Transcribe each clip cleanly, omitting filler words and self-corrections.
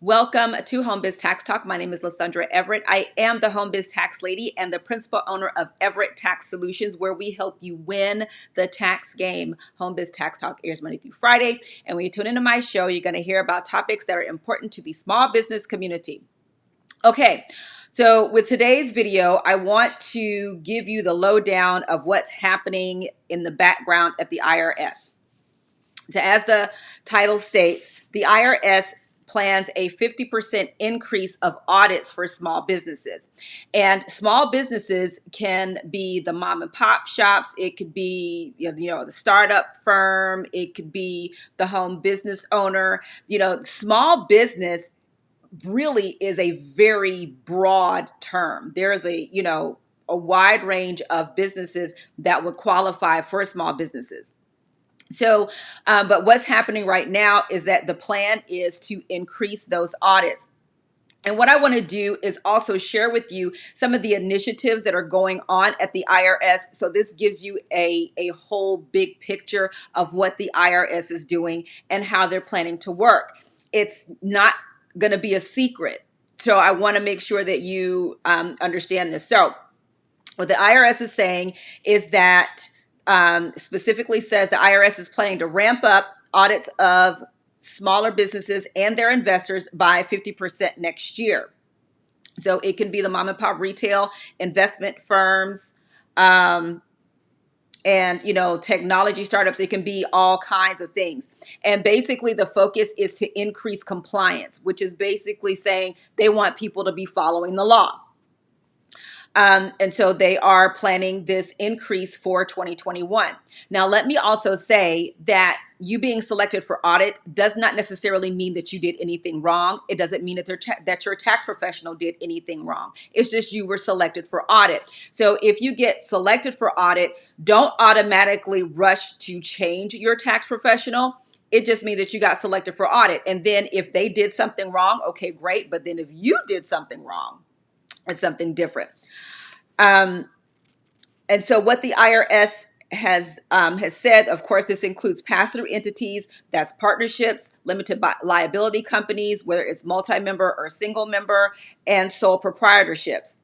Welcome to Home Biz Tax Talk. My name is Lysandra Everett. I am the Home Biz Tax Lady and the principal owner of Everett Tax Solutions, where we help you win the tax game. Home Biz Tax Talk airs Monday through Friday. And when you tune into my show, you're going to hear about topics that are important to the small business community. Okay, so with today's video, I want to give you the lowdown of what's happening in the background at the IRS. So as the title states, the IRS plans a 50% increase of audits for small businesses. And small businesses can be the mom and pop shops. It could be, the startup firm. It could be the home business owner. Small business really is a very broad term. There's a wide range of businesses that would qualify for small businesses. So, but what's happening right now is that the plan is to increase those audits. And what I want to do is also share with you some of the initiatives that are going on at the IRS. So this gives you a whole big picture of what the IRS is doing and how they're planning to work. It's not going to be a secret. So I want to make sure that you understand this. So what the IRS is saying is that specifically says the IRS is planning to ramp up audits of smaller businesses and their investors by 50% next year. So it can be the mom and pop retail investment firms, and technology startups. It can be all kinds of things. And basically the focus is to increase compliance, which is basically saying they want people to be following the law. And so they are planning this increase for 2021. Now, let me also say that you being selected for audit does not necessarily mean that you did anything wrong. It doesn't mean that your tax professional did anything wrong. It's just you were selected for audit. So if you get selected for audit, don't automatically rush to change your tax professional. It just means that you got selected for audit. And then if they did something wrong, okay, great. But then if you did something wrong, it's something different. And so what the IRS has said, of course, this includes pass-through entities, that's partnerships, limited liability companies, whether it's multi-member or single member, and sole proprietorships.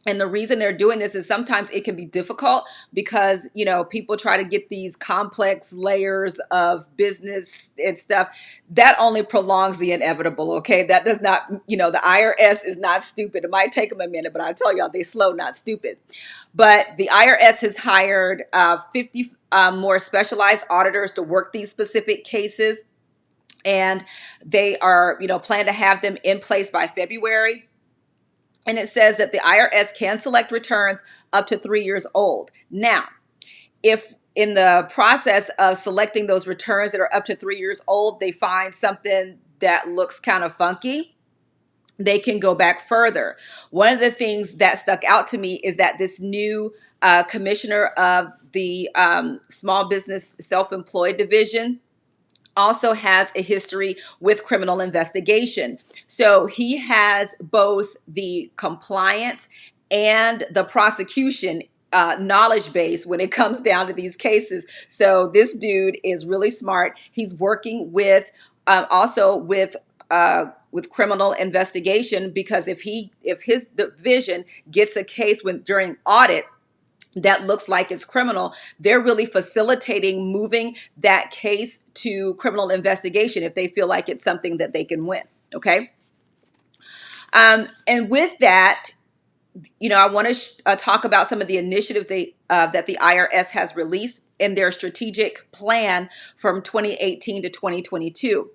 And the reason they're doing this is sometimes it can be difficult because, people try to get these complex layers of business and stuff. That only prolongs the inevitable, okay? That does not, the IRS is not stupid. It might take them a minute, but I tell y'all, they slow, not stupid. But the IRS has hired 50 more specialized auditors to work these specific cases. And they are, plan to have them in place by February. And it says that the IRS can select returns up to 3 years old. Now, if in the process of selecting those returns that are up to 3 years old, they find something that looks kind of funky, they can go back further. One of the things that stuck out to me is that this new commissioner of the Small Business Self-Employed Division also has a history with criminal investigation. So he has both the compliance and the prosecution knowledge base when it comes down to these cases. So this dude is really smart. He's working with also with criminal investigation, because if his division gets a case during audit that looks like it's criminal, they're really facilitating moving that case to criminal investigation if they feel like it's something that they can win. Okay. And with that, I want to talk about some of the initiatives that the IRS has released in their strategic plan from 2018 to 2022.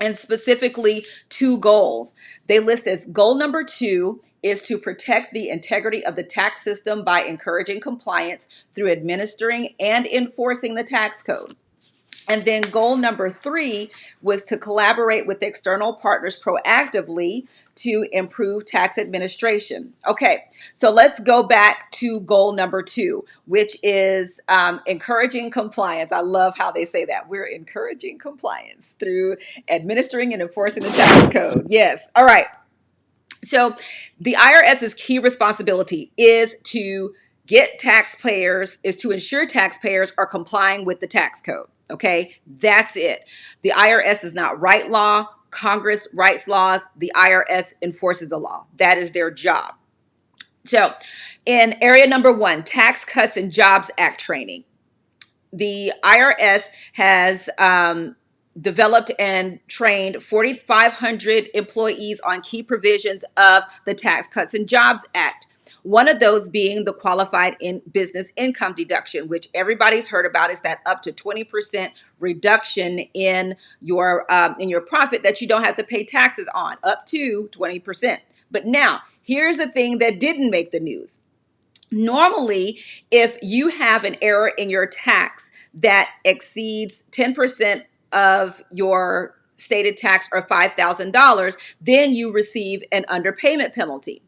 And specifically 2 goals. They list as goal number 2 is to protect the integrity of the tax system by encouraging compliance through administering and enforcing the tax code. And then goal number 3 was to collaborate with external partners proactively to improve tax administration. Okay, so let's go back to goal number 2, which is encouraging compliance. I love how they say that. We're encouraging compliance through administering and enforcing the tax code. Yes, all right. So the IRS's key responsibility is to ensure taxpayers are complying with the tax code. Okay, that's it. The IRS does not write law, Congress writes laws, the IRS enforces the law. That is their job. So in area number 1, Tax Cuts and Jobs Act training, the IRS has developed and trained 4,500 employees on key provisions of the Tax Cuts and Jobs Act. One of those being the qualified business income deduction, which everybody's heard about, is that up to 20% reduction in your profit that you don't have to pay taxes on, up to 20%. But now, here's the thing that didn't make the news. Normally, if you have an error in your tax that exceeds 10% of your stated tax or $5,000, then you receive an underpayment penalty.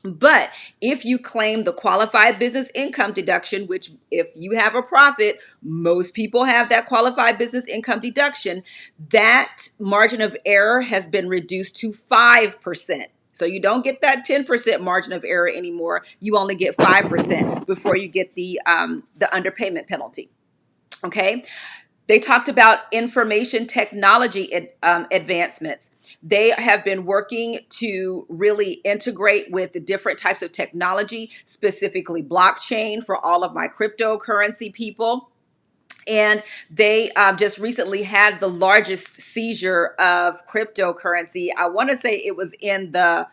But if you claim the qualified business income deduction, which if you have a profit, most people have that qualified business income deduction, that margin of error has been reduced to 5%. So you don't get that 10% margin of error anymore. You only get 5% before you get the underpayment penalty. Okay. They talked about information technology advancements. They have been working to really integrate with the different types of technology, specifically blockchain for all of my cryptocurrency people. And they just recently had the largest seizure of cryptocurrency. I want to say it was in the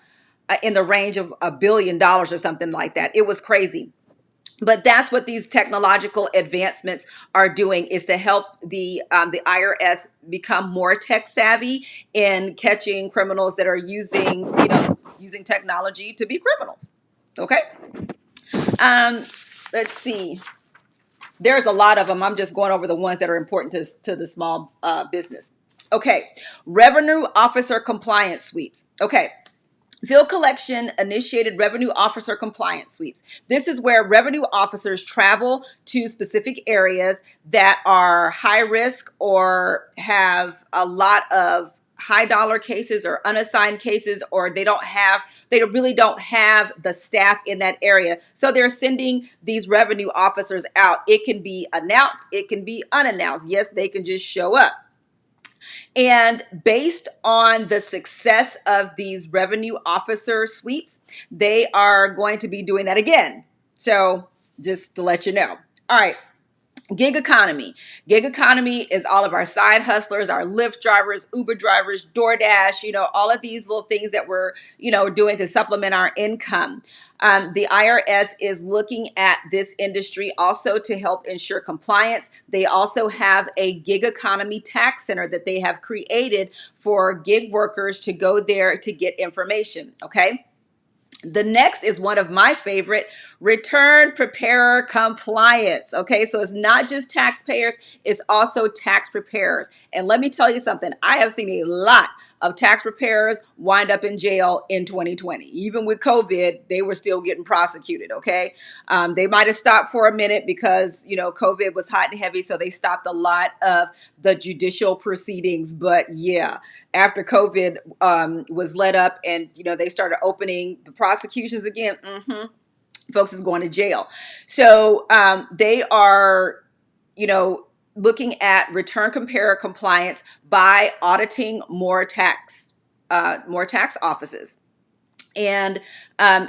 range of $1 billion or something like that. It was crazy. But that's what these technological advancements are doing, is to help the IRS become more tech savvy in catching criminals that are using technology to be criminals. Okay. Let's see. There's a lot of them. I'm just going over the ones that are important to the small business. Okay. Revenue officer compliance sweeps. Okay. Field collection initiated revenue officer compliance sweeps. This is where revenue officers travel to specific areas that are high risk or have a lot of high dollar cases or unassigned cases, or they really don't have the staff in that area. So they're sending these revenue officers out. It can be announced, it can be unannounced. Yes, they can just show up. And based on the success of these revenue officer sweeps, they are going to be doing that again. So just to let you know. All right. Gig economy. Gig economy is all of our side hustlers, our Lyft drivers, Uber drivers, DoorDash, all of these little things that we're, doing to supplement our income. The IRS is looking at this industry also to help ensure compliance. They also have a gig economy tax center that they have created for gig workers to go there to get information. Okay. The next is one of my favorite, return preparer compliance. Okay, so it's not just taxpayers, it's also tax preparers. And let me tell you something, I have seen a lot of tax preparers wind up in jail in 2020. Even with COVID, they were still getting prosecuted, okay? They might have stopped for a minute because, COVID was hot and heavy, so they stopped a lot of the judicial proceedings. But yeah, after COVID was let up and, they started opening the prosecutions again, folks is going to jail. So they are, looking at return comparer compliance by auditing more tax offices. And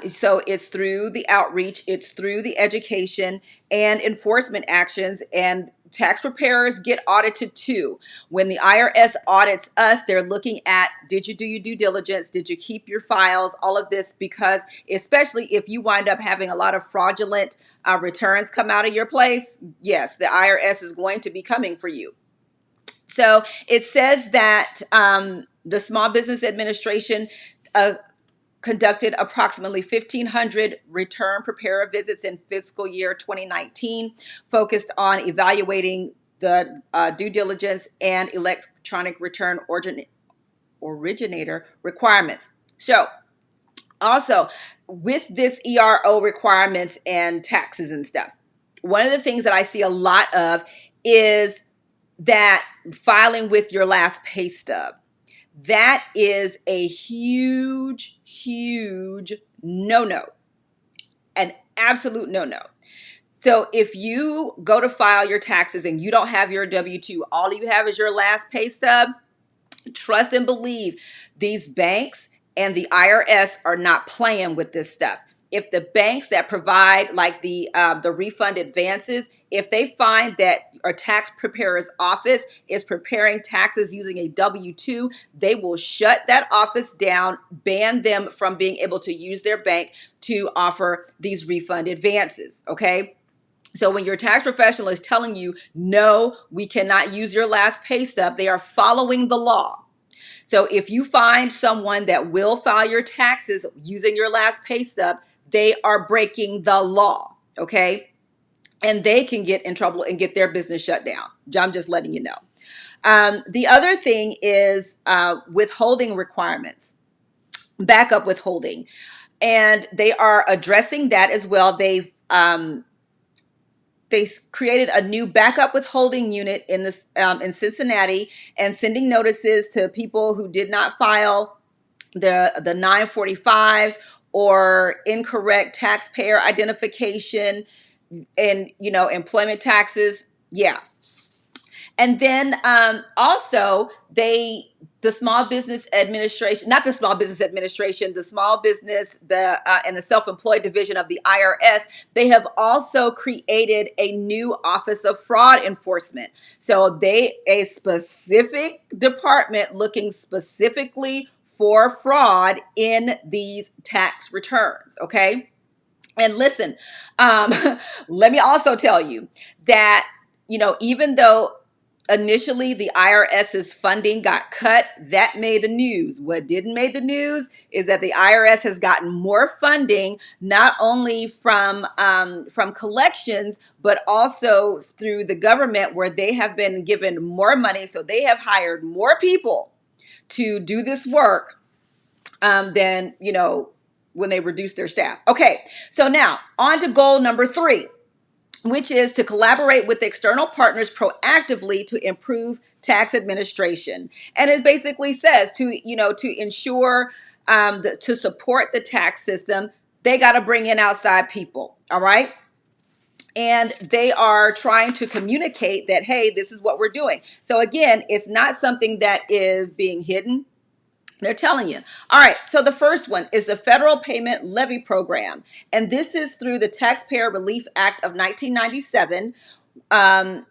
so it's through the outreach, it's through the education and enforcement actions, and tax preparers get audited too. When the IRS audits us, they're looking at, did you do your due diligence? Did you keep your files? All of this, because especially if you wind up having a lot of fraudulent returns come out of your place, yes, the IRS is going to be coming for you. So it says that the Small Business Administration conducted approximately 1,500 return preparer visits in fiscal year 2019, focused on evaluating the due diligence and electronic return originator requirements. So also with this ERO requirements and taxes and stuff, one of the things that I see a lot of is that filing with your last pay stub. That is a huge, huge no-no, an absolute no-no. So if you go to file your taxes and you don't have your W-2, all you have is your last pay stub, Trust and believe these banks and the IRS are not playing with this stuff. If the banks that provide like the refund advances, if they find that a tax preparer's office is preparing taxes using a W-2, they will shut that office down, ban them from being able to use their bank to offer these refund advances. Okay. So when your tax professional is telling you, no, we cannot use your last pay stub, they are following the law. So if you find someone that will file your taxes using your last pay stub, they are breaking the law, okay? And they can get in trouble and get their business shut down. I'm just letting you know. The other thing is withholding requirements, backup withholding. And they are addressing that as well. They created a new backup withholding unit in Cincinnati and sending notices to people who did not file the 945s or incorrect taxpayer identification and employment taxes. Yeah. And then also the Small Business Administration, not the Small Business Administration, the Small Business, and the Self-Employed Division of the IRS, they have also created a new Office of Fraud Enforcement. So a specific department looking specifically for fraud in these tax returns, okay? And listen, let me also tell you that, even though initially the IRS's funding got cut, that made the news. What didn't make the news is that the IRS has gotten more funding, not only from collections, but also through the government, where they have been given more money. So they have hired more people to do this work than, when they reduced their staff. Okay, so now on to goal number 3, which is to collaborate with external partners proactively to improve tax administration. And it basically says to ensure to support the tax system, they got to bring in outside people. All right. And they are trying to communicate that, hey, this is what we're doing. So again, it's not something that is being hidden. They're telling you. All right. So the first one is the Federal Payment Levy Program. And this is through the Taxpayer Relief Act of 1997. And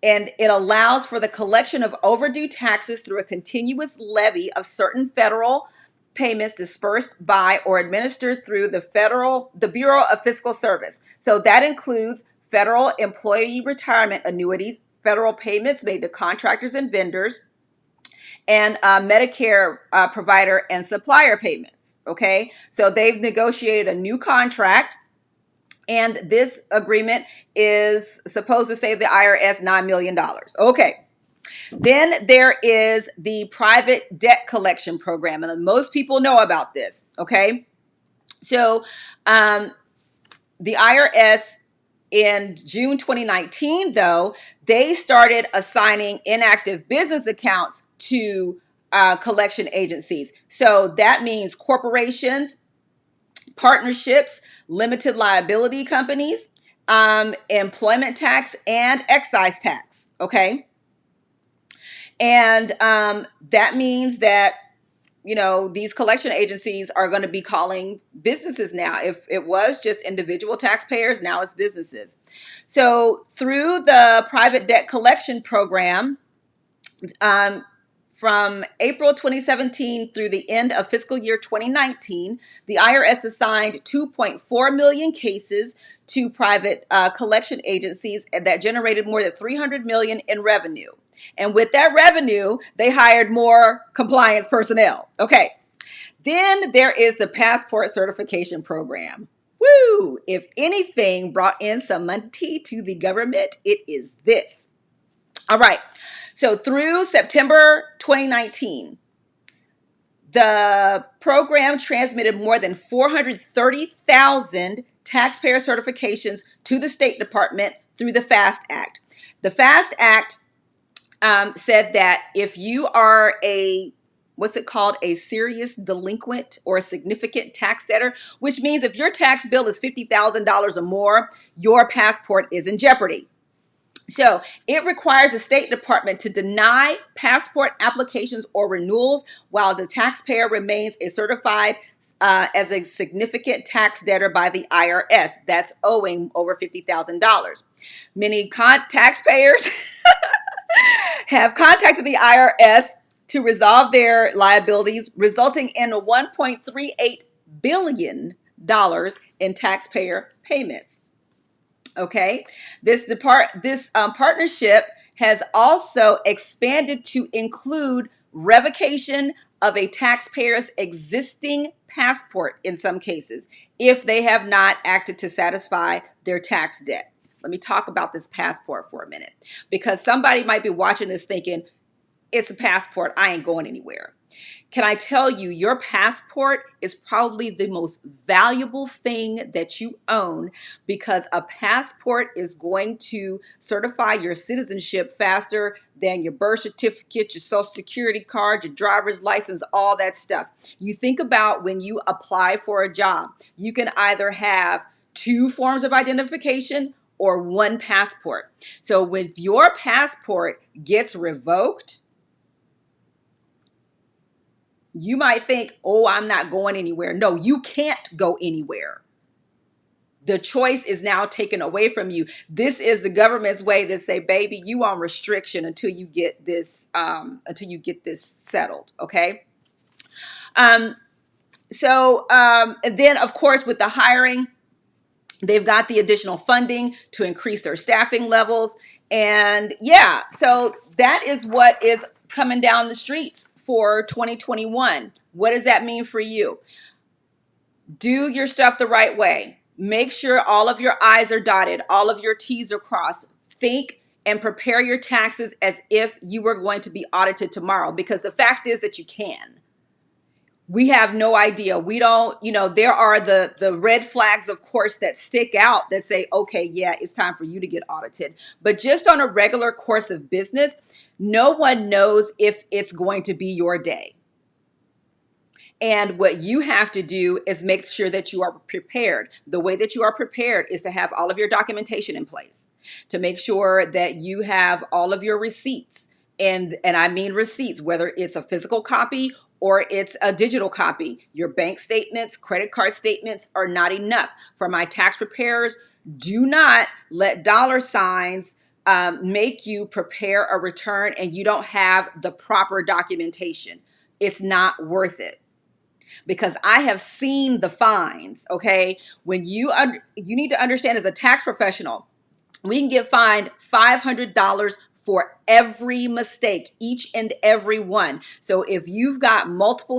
it allows for the collection of overdue taxes through a continuous levy of certain federal payments dispersed by or administered through the Bureau of Fiscal Service. So that includes federal employee retirement annuities, federal payments made to contractors and vendors, and Medicare provider and supplier payments. Okay, so they've negotiated a new contract, and this agreement is supposed to save the IRS $9 million. Okay. Then there is the private debt collection program, and most people know about this. Okay, so the IRS in June 2019, though, they started assigning inactive business accounts to collection agencies. So that means corporations, partnerships, limited liability companies, employment tax, and excise tax. Okay. And that means that, these collection agencies are going to be calling businesses now. If it was just individual taxpayers, now it's businesses. So through the private debt collection program, from April 2017 through the end of fiscal year 2019, the IRS assigned 2.4 million cases to private collection agencies that generated more than $300 million in revenue. And with that revenue, they hired more compliance personnel. Okay. Then there is the passport certification program. Woo! If anything brought in some money to the government, it is this. All right. So through September 2019, the program transmitted more than 430,000 taxpayer certifications to the State Department through the FAST Act. The FAST Act said that if you are a serious delinquent or a significant tax debtor, which means if your tax bill is $50,000 or more, your passport is in jeopardy. So it requires the State Department to deny passport applications or renewals while the taxpayer remains a certified as a significant tax debtor by the IRS that's owing over $50,000. Many taxpayers have contacted the IRS to resolve their liabilities, resulting in $1.38 billion in taxpayer payments. Okay, this partnership has also expanded to include revocation of a taxpayer's existing passport in some cases if they have not acted to satisfy their tax debt. Let me talk about this passport for a minute, because somebody might be watching this thinking, it's a passport, I ain't going anywhere. Can I tell you, your passport is probably the most valuable thing that you own, because a passport is going to certify your citizenship faster than your birth certificate, your social security card, your driver's license, all that stuff. You think about when you apply for a job, you can either have 2 forms of identification or 1 passport. So when your passport gets revoked, you might think, oh, I'm not going anywhere. No, you can't go anywhere. The choice is now taken away from you. This is the government's way to say, baby, you on restriction until you get this settled. Okay. And then of course with the hiring, they've got the additional funding to increase their staffing levels. And yeah, so that is what is coming down the streets for 2021. What does that mean for you? Do your stuff the right way. Make sure all of your I's are dotted, all of your T's are crossed. Think and prepare your taxes as if you were going to be audited tomorrow, because the fact is that you can. We have no idea. We don't, there are the red flags, of course, that stick out that say, okay, yeah, it's time for you to get audited. But just on a regular course of business, no one knows if it's going to be your day. And what you have to do is make sure that you are prepared. The way that you are prepared is to have all of your documentation in place, to make sure that you have all of your receipts. And I mean receipts, whether it's a physical copy or it's a digital copy. Your bank statements, credit card statements are not enough. For my tax preparers, do not let dollar signs make you prepare a return and you don't have the proper documentation. It's not worth it. Because I have seen the fines, okay? When you need to understand, as a tax professional, we can get fined $500 for every mistake, each and every one. So if you've got multiple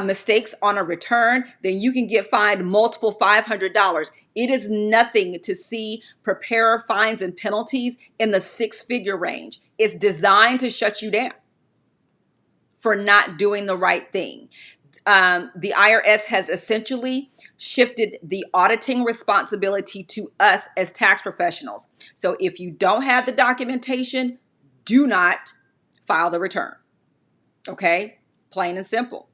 mistakes on a return, then you can get fined multiple $500. It is nothing to see preparer fines and penalties in the 6-figure range. It's designed to shut you down for not doing the right thing. The IRS has essentially shifted the auditing responsibility to us as tax professionals. So if you don't have the documentation, do not file the return. Okay? Plain and simple.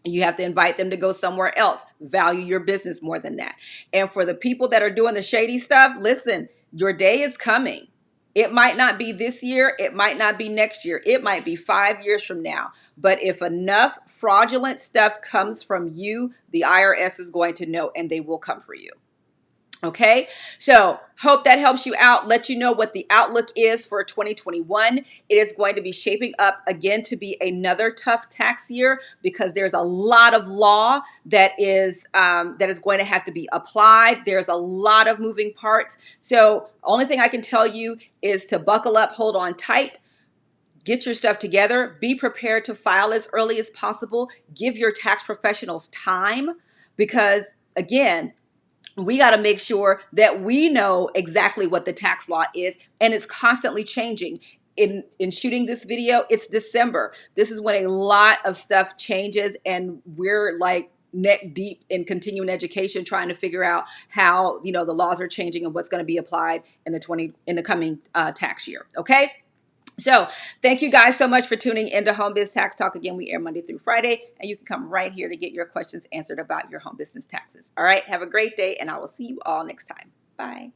You have to invite them to go somewhere else. Value your business more than that. And for the people that are doing the shady stuff, listen, your day is coming. It might not be this year. It might not be next year. It might be 5 years from now. But if enough fraudulent stuff comes from you, the IRS is going to know, and they will come for you. Okay, so hope that helps you out. Let you know what the outlook is for 2021. It is going to be shaping up again to be another tough tax year, because there's a lot of law that is going to have to be applied. There's a lot of moving parts. So only thing I can tell you is to buckle up, hold on tight. Get your stuff together. Be prepared to file as early as possible. Give your tax professionals time, because again, we got to make sure that we know exactly what the tax law is, and it's constantly changing. In shooting this video, it's December. This is when a lot of stuff changes, and we're like neck deep in continuing education, trying to figure out how the laws are changing and what's going to be applied in the coming tax year. Okay. So thank you guys so much for tuning into Home Biz Tax Talk. Again, we air Monday through Friday, and you can come right here to get your questions answered about your home business taxes. All right. Have a great day, and I will see you all next time. Bye.